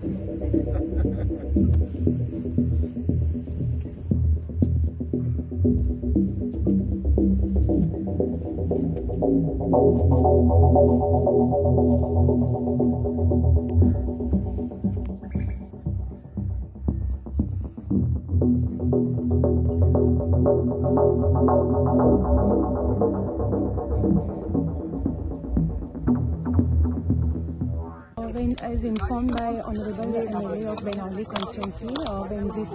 When I was informed by Honorable MLA of Benali constituency, Benzi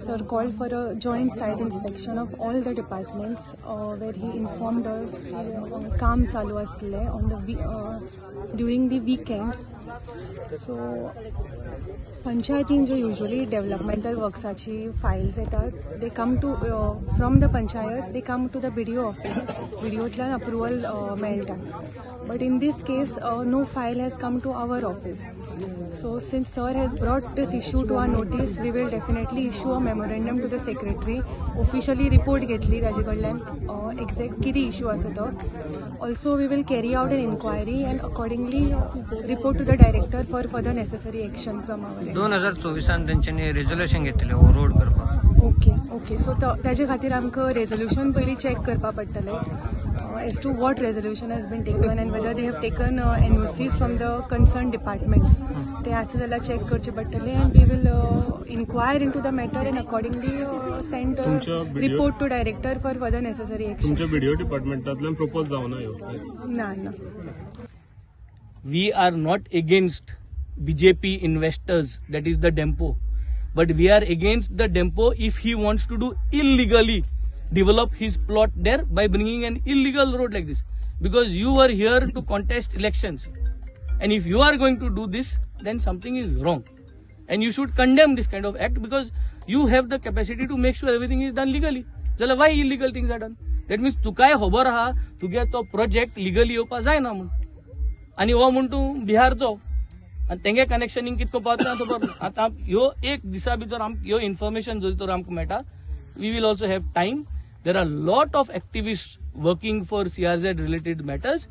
sir called for a joint site inspection of all the departments, where he informed us काम चालू असले on the during the weekend. So पंचायतीन जो usually developmental worksaची files येतात, they come to from the panchayat, they come to the BDO office. BDOतल्यान approval मेळटा. But in this case, no file has come to our office. So since sir has brought this issue to our notice, we will definitely issue a memorandum to the secretary. Officially report घेतली ताजे कडल्यान exact किती issue आसा तो. Also we will carry out an inquiry and accordingly report to the director for further necessary action from our end. 2024 त्यांच्यानी resolution घेतले हो road करपाक. Okay so ताजे खातीर आमकां रेझोल्यूशन पयलीं चेक करपा पडटलें as to what resolution has been taken and whether they have taken NOCs from the concerned departments. They asked us to check करचे पडटले and we will inquire into the matter and accordingly send a report to director for further necessary action. तुमच्या BDO डिपार्टमेंटातल्यान propose जावना ह्यो? ना. We are not against BJP investors, that is the DEMPO, but we are against the DEMPO if he wants to do illegally develop his plot there by bringing an illegal road like this, because you are here to contest elections, and if you are going to do this, then something is wrong and you should condemn this kind of act, because you have the capacity to make sure everything is done legally. So why illegal things are done? That means तू काय खबर आहा तुगे तो project legally येवपा जायना म्हण, आनी हो म्हण तूं बिहारचो आनी तेंगे कनेक्शनिंग कितको पावता खबर. आतां ह्यो एक दिसा भितर ह्यो इन्फॉर्मेशन जो तर आमकां मेळटा. We will also have time. There are a lot of activists working for CRZ related matters.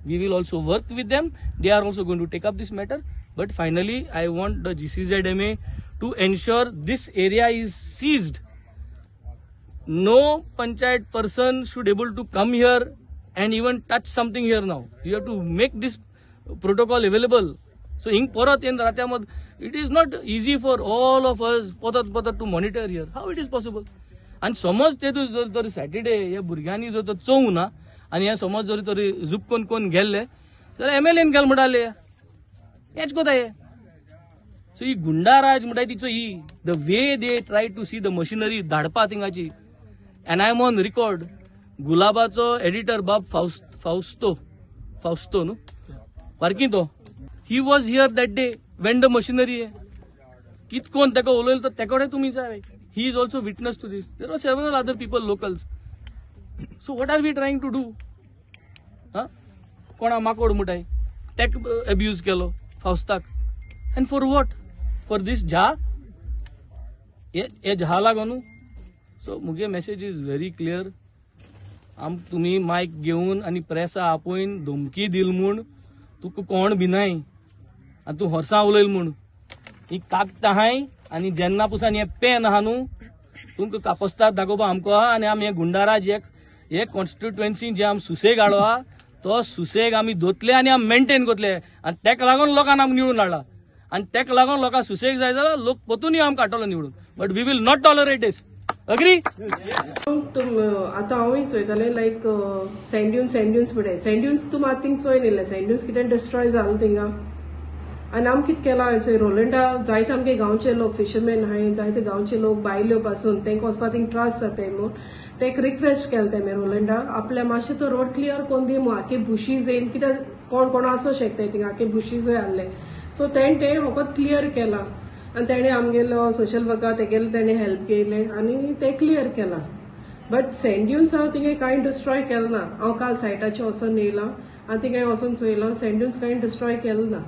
We will also work with them. They are also going to take up this matter. But finally, I want the GCZMA to ensure this area is seized. No panchayat person should able to come here and even touch something here now. You have to make this protocol available. So in Porat in Ratyamad, it is not easy for all of us potat to monitor here. How it is possible? आणि समज ते जर तर Saturday ह्या भुरग्यांनी जर तर चोवू ना आनी ह्या समज जर तर झुपकोन कोण गेल्ले जाल्यार MLAन गेल म्हणटाले हेच कोता हे. सो ही गुंडाराज म्हणटा तिचो ही the way they try to see the machinery धाडपा थिंगाची. And I am on record. गुलाबाचो एडिटर बाब फाउस्तो न्हू पारकी तो, he was here that day when the machinery कितकोन तेका उलयलो तर तेकडे तुमी जाय. He is also witness to this. There are several other people, locals. So what are we trying to do? कोणा माकोड मुटाय tech abuse केलो फाउस्ताक, and for what? For this झा हे झा लागून. So मुगे message is very clear. तुम्ही मायक घेऊन आणि प्रेसा आपोवन धमकी दिल म्हूण तुका कोण भिनाय आनी तूं हॉर्सा उलयल म्हूण ही कागदां हाय आनी जेन्ना पुसान हे पेन आहा न्हू तुमकां कापस्ताद दाखोवपा आमको आहा. आनी आमी हे गुंडाराज हे कॉन्स्टिट्युएन्सी जे आमी सुसेग हाडलो आहा तो सुसेग आमी दोतले आनी आमी मेंटेन करतले. आनी तेका लागून लोकांक आमकां निवडून हाडला आनी तेका लागून लोकांक सुसेग जाय जाल्यार लोक पोतूनय आमकां हाडटलो निवडून. But we will not tolerate this. Agree? आतां हांवूय चोयतालें लायक सँड्युन्स फुडें सँड्युन्स तूं मात थिंग चोय येयले सँड्युन्स कितें डिस्ट्रॉय जालें थिंगा. आनी आमी कितें केलां चोय रोलंडा जायते आमगे गांवचे लोक फिशरमॅन हाय जायते गांवचे लोक बायल्यो पासून तेंकां वचपाक थिंग त्रास जाताय म्हूण ते एक रिक्वेस्ट केलें तेमी रोलंडा आपल्या मातशें तो रोड क्लियर कोन्न दी म्हूण आखे बुशीज येयन कित्याक कोण आसो शकताय थिंगा आखे बुशीजूय आहले. सो तेणें ते फकत क्लियर केला आनी तेणें आमगेलो सोशल वर्कर तेगेले तेणें हेल्प केले आनी ते क्लियर केला. बट सँड्युन्स हांव थिंगा कांय डिस्ट्रॉय केलें ना. हांव काल सायटाचेर वचून येयलां आनी थिंगा वचून चोयलां सँड्युन्स कांय डिस्ट्रॉय केलें ना.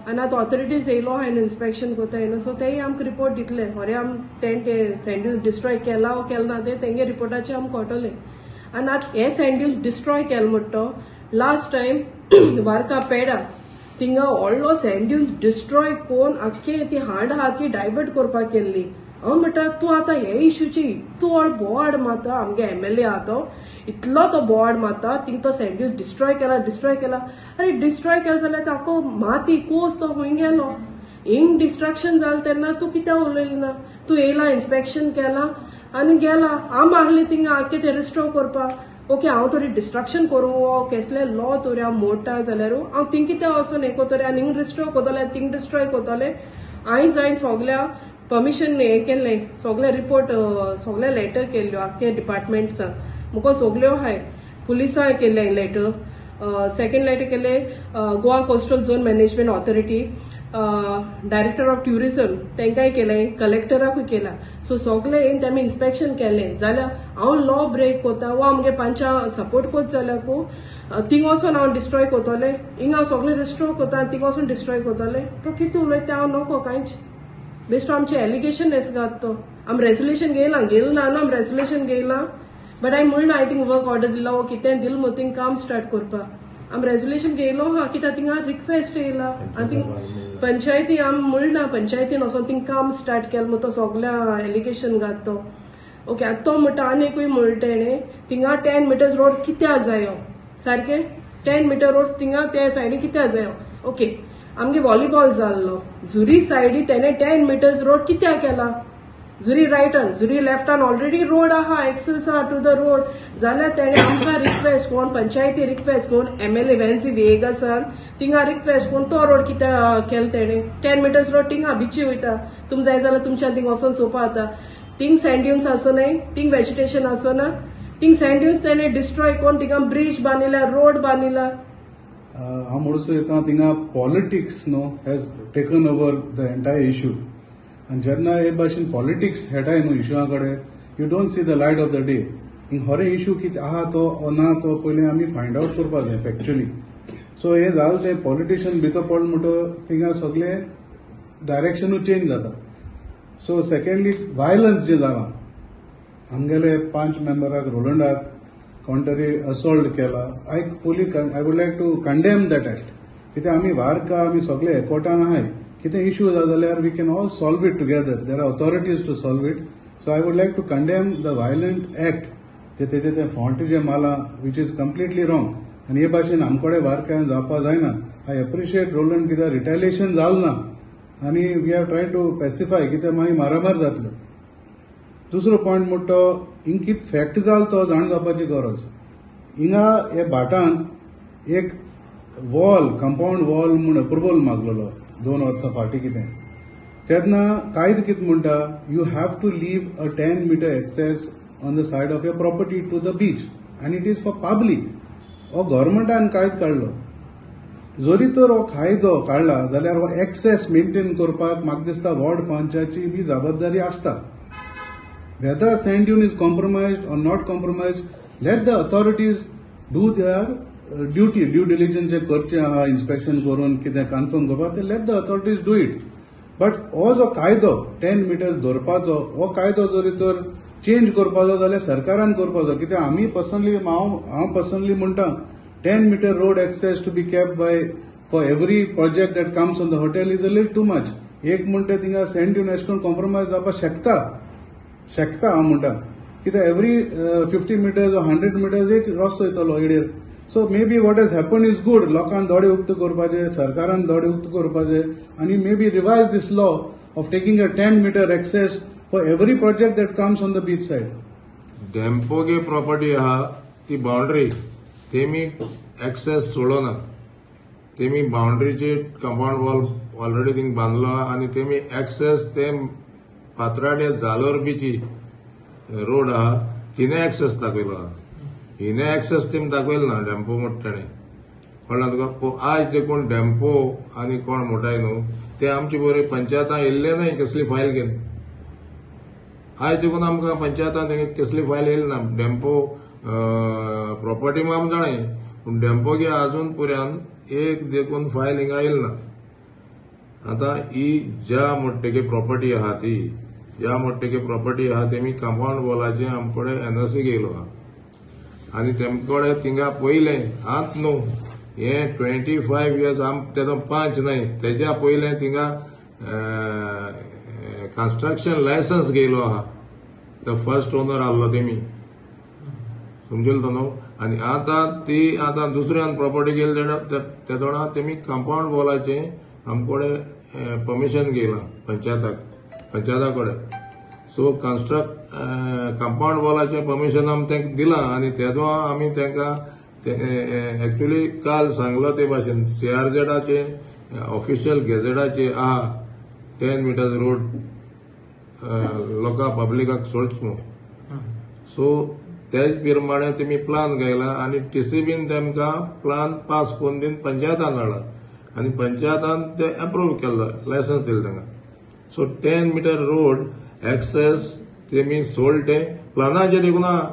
आनी आतां ऑथॉरिटीज येयलो आनी इन्स्पेक्शन कोताय न्हू सो तेय आमकां रिपोर्ट दितले खरें आम तें सँड्युन्स डिस्ट्रॉय केला वो केला ना ते तेंगे रिपोर्टाचेर आमकां कळटलें. आनी आतां हे सँड्युन्स डिस्ट्रॉय केलें म्हणटा तो लास्ट टायम वार्का पेडा थिंगा व्हडलो सँड ड्यून्स डिस्ट्रॉय कोन आख्खे ती हांड आहा ती डायवर्ट करपाक केल्ली. हांव म्हणटा तूं आतां हे इश्यूची इतलो व्हड बोवाड मारता, आमगे MLA आहा तो इतलो तो बोवाड मारता, थिंग तो सँड ड्यून्स डिस्ट्रॉय केला. अरे डिस्ट्रॉय केला जाल्यार ताको माती कोस तो खंय गेलो. हिंग डिस्ट्रक्शन जालें तेन्ना तूं कित्याक उलयली ना? तूं येयला, इन्स्पेक्शन केला आनी गेला. हांव मागलें थिंगा आख्खे ते रिस्टोर करपाक. ओके, हांव थोडी डिस्ट्रक्शन करूं वो कसले लॉ तोरी हांव मोडटा जाल्यार हांव थिंग कित्याक वचून हें कोतलें आनी हिंग रिस्टोर कोतलें थिंग डिस्ट्रॉय कोतलें. हांवें जायन सगल्या परमिशन हें केल्लें, सगळे रिपोर्ट सगळे लेटर केल्ल्यो आख्खे डिपार्टमेंट्सांक. मुको सगल्यो हाय पुलिसांक केल्लें लेटर. सेकंड लेटर केलें Goa coastal zone management authority, director of tourism तेंकाय केलें, कलेक्टराकूय केला. सो सगळे येवन तेमी इन्स्पेक्शन केलें जाल्यार हांव लॉ ब्रेक कोता वो आमगे पंचा सपोर्ट कोत जाल्यार थिंग वचून हांव डिस्ट्रॉय कोतलें. हिंग हांव सगळें रिस्टोर कोता आनी थिंग वचून डिस्ट्रॉय कोतलें. तो कितें उलयता हांव नको कांयच. बेस्ट आमचे एलिगेशन एस घात तो आम रेजोल्युशन गेला ना आम रेजोल्युशन गेला. बट हांवें म्हणना हांवें थिंग वर्क ऑर्डर दिला वो कितें दिल मग थिंग काम स्टार्ट करपाक. आम रेजोल्युशन गेलो हा कित्याक थिंगा रिक्वेस्ट येयला आनी थिंग पंचायती आम म्हणना पंचायतीन वचोन थिंग काम स्टार्ट केलें मग तो सगल्या एलिगेशन घात तो. ओके, आतां तो म्हणटा आनी एकूय म्हणटा तेणें थिंगा 10 मीटर्स रोड कित्याक जायो सारकें. 10 मीटर रोड थिंगा त्या सायडीन कित्याक जायो. ओके, आमगे व्हॉलीबॉल जाल्लो झुरी सायडी तेणें 10 मीटर्स रोड कित्याक केला. झुरी रायटान झुरी लेफ्टान ऑलरेडी रोड आहा, एक्सेस आहा टू द रोड. जाल्यार तेणें आमकां रिक्वेस्ट कोण पंचायती रिक्वेस्ट कोण MLA वेन्सी वेगासान थिंगा रिक्वेस्ट कोण तो रोड कित्याक केलो तेणें. 10 मीटर्स रोड थिंगा बिची वयता. तुम जाय जाल्यार तुमच्या थिंग वचोन चोवपा जाता. थिंग सँड ड्यून्स आसोनाय, थिंग वेजिटेशन आसोना. थिंग सँड ड्यून्स तेणें डिस्ट्रॉय कोण थिंगा ब्रिज बांदिला, रोड बांदिला. हांव म्हणसो येता थिंगा पॉलिटिक्स नो has taken over the entire issue. आनी जेन्ना हे भाशेन पॉलिटिक्स हेटाय न्हू इश्यूआ कडेन you don't see the light of the day. हिंग खरे इश्यू कितें आहा तो ना तो पयलीं आमी फायंड आवट करपाक जाय फॅक्च्युअली. सो हे जालें ते पॉलिटिशियन भितर पडले म्हणटच थिंगा सगळे डायरेक्शनूच चेंज जाता. सो सेकंडली वायलन्स जे जालां आमगेले 5 मेंबराक रोलंडाक कोण तरी असॉल्ट केला. I would like to condemn that act. कित्याक आमी वारका आमी सगळे एकवटान आहाय. कितें इश्यू जाता जाल्यार we can all solve it together. There are authorities to solve it. So I would like to condemn the violent act जे तेजे ते फावटी जे माला वीच इज कम्प्लिटली रॉंग. आनी हे भाशेन आमकोडे वारकायन जावपा जायना. आय एप्रिशिएट रोलंड कित्याक रिटेलिएशन जालें ना आनी वी आर ट्रायंग टू पेसिफाय कित्याक मागीर मारामार जातलो. दुसरो पॉयंट म्हणटा हिंग कितें फॅक्ट जालो तो जाण जावपाची गरज. हिंगा हे भाटान एक वॉल कंपाऊंड वॉल म्हूण अप्रुवल मागलेलो 2 वर्सां फाटीं कितें. तेन्ना कायदो कितें म्हणटा you have to leave a 10 metre access on the side of your property to the beach आनी इट इज फॉर पब्लीक. हो गव्हर्मेंटान कायदो काडलो. जरी तर हो कायदो काडला जाल्यार हो एक्सेस मेंटेन करपाक म्हाका दिसता वॉर्ड पंचाची बी जबाबदारी आसता. whether sand dune is compromised or not compromised, let the authorities do their duty, due diligence जे करचे आहा इन्स्पेक्शन करून कितें कन्फर्म करपाक ते let the authorities do it. But हो जो कायदो 10 मीटर्स दवरपाचो हो कायदो जरी तर चेंज करपाचो जाल्यार सरकारान करपाचो. कित्याक आमी पर्सनली हांव पर्सनली म्हणटा 10 metre road access to be kept by for every project that comes on the hotel is a little too much. एक म्हणटा थिंगा सँड ड्यून एश करून कॉम्प्रोमायज जावपाक शकता हांव म्हणटा. कित्याक एवरी 50 मीटर्स or 100 मीटर्स एक रस्तो येतलो येडेर. So may be what has happen is good. लोकांक दोडे उक्त करपाचे, सरकारान दोडे उक्त करपाचे आनी may be revise this law of taking a 10 metre access for every project that comes on the beach side. डेम्पोगे प्रॉपर्टी आहा ती बाउंड्री तेमी एक्सेस सोडोना. तेमी बाउंड्रीचे कंपाऊंड वॉल ऑलरेडी थिंग बांदलो आनी तेमी एक्सेस ते पात्राडे जालोर बीची रोड आहा तिने एक्सेस दाखयलो आहा. हिने एक्सेस तेमी दाखयलो ना डेम्पो मोठ्याने. कळना तुका. आज ते कोण डेम्पो आनी कोण मोठाय न्हू ते आमचे बरे पंचायतां येयल्ले न्हय कसली फायल घेवन. आज देखून आमकां पंचायतान कसली फायल येयली ना. डेम्पो प्रॉपर्टी आमी जाणाय पूण डेम्पो गे अजून पर्यान एक देखून फायल हिंगा येयली ना. आता ही ज्या मोठ्ठेके प्रॉपर्टी आहा ती ज्या मोठ्ठेके प्रॉपर्टी आहा तेमी कंपाऊंड वॉलाचे आमकडे NOC घेयलो आहा आनी तेमकडे थिंगा पयलें आत न्हू हे 25 years तेजो 5 न्हय तेज्या पयलें थिंगा कन्स्ट्रक्शन लायसन्स घेयलो आहा द फर्स्ट ओनर आहलो तेमी समजलो तो न्हू आनी आतां दुसऱ्यान प्रॉपर्टी गेली तेदोणा तेमी कंपाऊंड वॉलाचे आमकोडे परमिशन घेयला पंचायता कडेन सो कंपाऊंड वॉलाचे परमिशन आमी तेंका दिलां आनी तेदो आमी तेंका एक्चुअली काल सांगलो ते भाशेन CRZचे ऑफिशियल गेजेटाचे आहा 10 meters रोड लोकां पब्लिकाक सोडच म्हणून सो तेच प्रमाणे तेमी प्लान घायला आनी TCBन तेमकां प्लान पास करून दिन पंचायतान हाडला आनी पंचायतान ते अप्रूव केला लायसन्स दिले तांकां सो 10 meter रोड एक्सेस तेमी सोल्ड ते प्लानाचे देखून आहा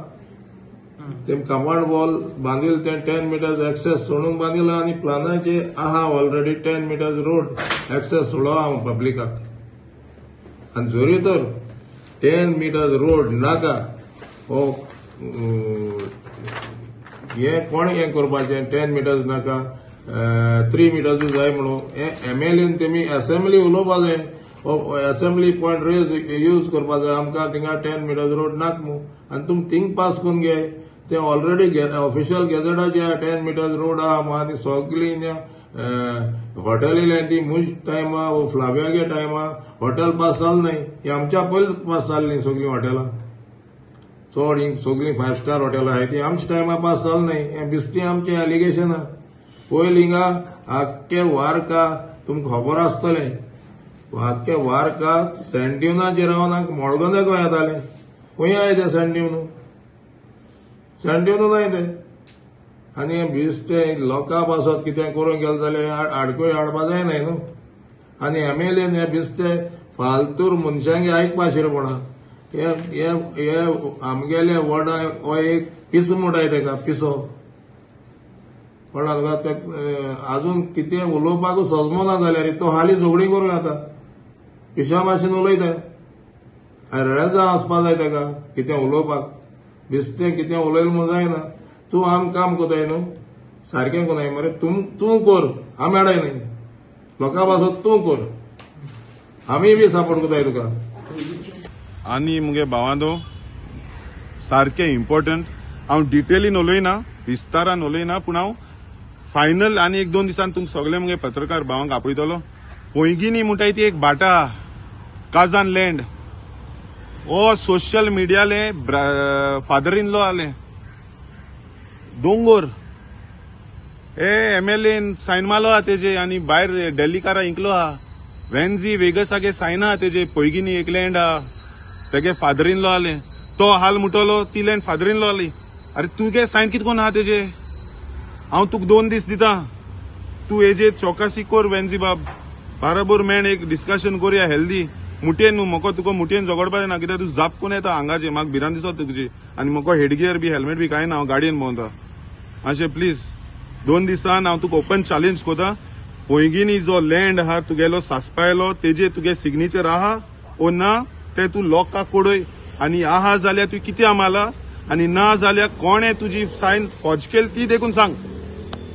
तेम कंपाऊंड वॉल बांदिल ते 10 meters एक्सेस सोडून बांदिला आनी प्लानाचे आहा ऑलरेडी 10 meters रोड एक्सेस सोडो आहा पब्लिकाक आनी जोरी तर 10 meters रोड नाका हो हे कोण हें करपाचें 10 meters नाका 3 meters जाय म्हणून हे MLAन तेमी असेंब्ली उलोवपा जाय असेंब्ली पॉयंट रेज यूज करपा जाय आमकां थिंगा 10 meters रोड नाक म्हणून आनी तुमी थिंग पास करून घे ते ऑलरेडी ऑफिशियल गेजेटाचे 10 meters रोड आहा आनी सगळी हॉटेल येयल्या ती मुज टायमा फ्लाव्यागे टायमा हॉटेल पास जाल न्हय ही आमच्या पयलीं पास जाल्लीं सगळीं हॉटेलां चड ही सगळीं 5 star हॉटेलां आहाय ती आमच्या टायमा पास जाल न्हय हें बिस्ती आमचें एलिगेशन पयलीं हिंगा आख्खे वारका तुमकां खबर आसतलें आख्खे वारका सँड्युनाचे रावन मडगांवच्या गोंय येताले खंय आहाय ते सँड्युन सँड्युनूच आहाय ते आनी हें बिस्ते लोकां पासत कितें करूंक गेलें जाल्यार आडकोय हाडपा जायनाय न्हू आनी MLAन हें बिस्ते फालतूर मनशांगे आयकपा शिरपणा हे आमगेले वडा हो एक पिस म्हणटाय तेका पिसो कळ्ळा तुका आजून कितें उलोवपाकूच सजमना जाल्यार तो हालीं झगडी करूं येता पिशा भाशेन उलयता आनी रेजां आसपा जाय तेका कितें उलोवपाक बिस्तें कितें उलयलें म्हूण जायना तूं आम काम कोताय न्हू सारकें कोनाय मरे तूं कर आमी हाडाय न्हय लोकां पासत तूं कर आमी बी सपोर्ट कोताय तुका आनी मुगे भावांदो सारकें इम्पॉर्टंट हांव डिटेलीन उलयना विस्तारान उलयना पूण हांव फायनल आनी 1-2 दिसान तुमकां सगळे मुगे पत्रकार भावांक आपयतलो पैंगिनी म्हणटाय ती एक भाटा काजान लँड हो सोशल मिडियाले फादर इन लॉ आले दोंगोर हे MLAन सायन मारलो आहा तेजे आनी भायर डेल्लीकारा इंकलो आहा वेन्झी वेगसागे सायन आहा तेजे पैगिनी एक लँड आहा तेगे फादर इन लॉ आले तो हाल मुटलो ती लँड फादर इन लॉ आली अरे तुगे सायन कित कोन आहा तेजे हांव तुका 2 दीस दिता तू हेजेर चौकशी कर वेन्झी बाब बाराबोर मेण एक डिस्कशन करुया हेल्दी मुठयेन न्हू म्हाका तुका मुठयेन झगडपा जायना कित्याक तूं जाप कोन येता हांगाचे म्हाका भिरांत दिसता तुजी आनी म्हाका हेडगियर बी हेल्मेट बी कांय ना हांव गाडयेन भोंवता अशें प्लीज 2 दिसान हांव तुका ओपन चॅलेंज कोता पैंगिनी जो लँड आहा तुगेलो सासपायलो तेजे तुगे सिग्नेचर आहा ओ ना ते तूं लोकांक कोडय आनी आहा जाल्यार तूं कितें आमाला आनी ना जाल्यार कोणें तुजी सायन फॉज केली ती देखून सांग